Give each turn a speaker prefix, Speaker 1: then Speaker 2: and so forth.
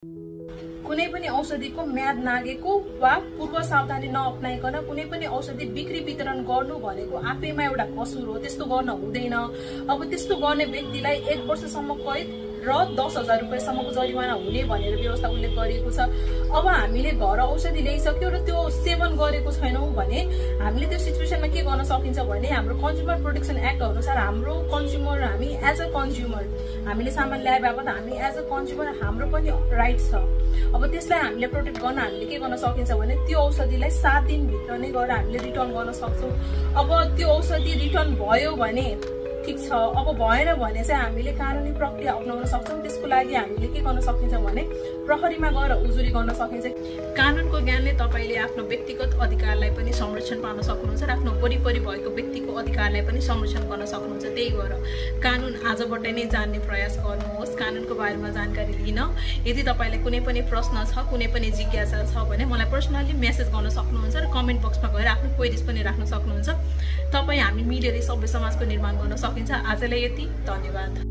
Speaker 1: कुनै पनि औषधिको म्याद नागेको वा पूर्व सावधानी नअपनाइकन कुनै पनि औषधि बिक्री वितरण गर्नु भनेको आफैमा एउटा कसुर हो। त्यस्तो गर्न हुँदैन। अब त्यस्तो गर्ने व्यक्तिलाई 1 वर्षसम्म कैद र 10,000 रुपैयाँसम्मको जरिवाना हुने भनेर व्यवस्था उल्लेख गरिएको छ। अब हामीले घर औषधि ल्याइसक्यो र त्यो सेवन गरेको छैनौं भने हामीले त्यो सिचुएसनमा के गर्न सकिन्छ भने हाम्रो कन्ज्युमर प्रोटेक्सन एक्ट अनुसार हाम्रो कन्ज्युमर हामी एज अ कन्ज्युमर हामीले सामान ल्याए बापत हामी एज अ कन्ज्युमर हाम्रो पनि राइट छ। अब त्यसलाई हामीले प्रोटेक्ट गर्न हामीले के गर्न सकिन्छ भने त्यो औषधिलाई 7 दिन भित्र नै गएर हामीले रिटर्न गर्न सक्छौं। अब त्यो औषधि रिटर्न भयो भने ठीक छ, अब भएन भने चाहिँ हामीले कानुनी प्रक्रिया अपनाउन सक्छौं। त्यसको लागि हामीले के गर्न सकिन्छ भने प्रहरीमा गएर उजुरी गर्न सकिन्छ। कानुनको ज्ञानले तपाईले आफ्नो व्यक्तिगत अधिकारलाई पनि संरक्षण पाउन सक्नुहुन्छ र आफ्नो वरिपरि भएको व्यक्तिको अधिकारलाई पनि संरक्षण गर्न सक्नुहुन्छ। त्यही भएर कानुन आजबाट नै जान्ने प्रयास गर्नुहोस्। कानुनको बारेमा जानकारी लिन यदि तपाईलाई कुनै पनि प्रश्न छ, कुनै पनि जिज्ञासा छ भने मलाई पर्सनली मेसेज गर्न सक्नुहुन्छ र कमेन्ट बक्समा गएर आफ्नो क्वेरीज पनि राख्न सक्नुहुन्छ। तपाई हामी मिलेर सभ्य समाजको निर्माण गर्न सकिन्छ। आजलाई यति, धन्यवाद।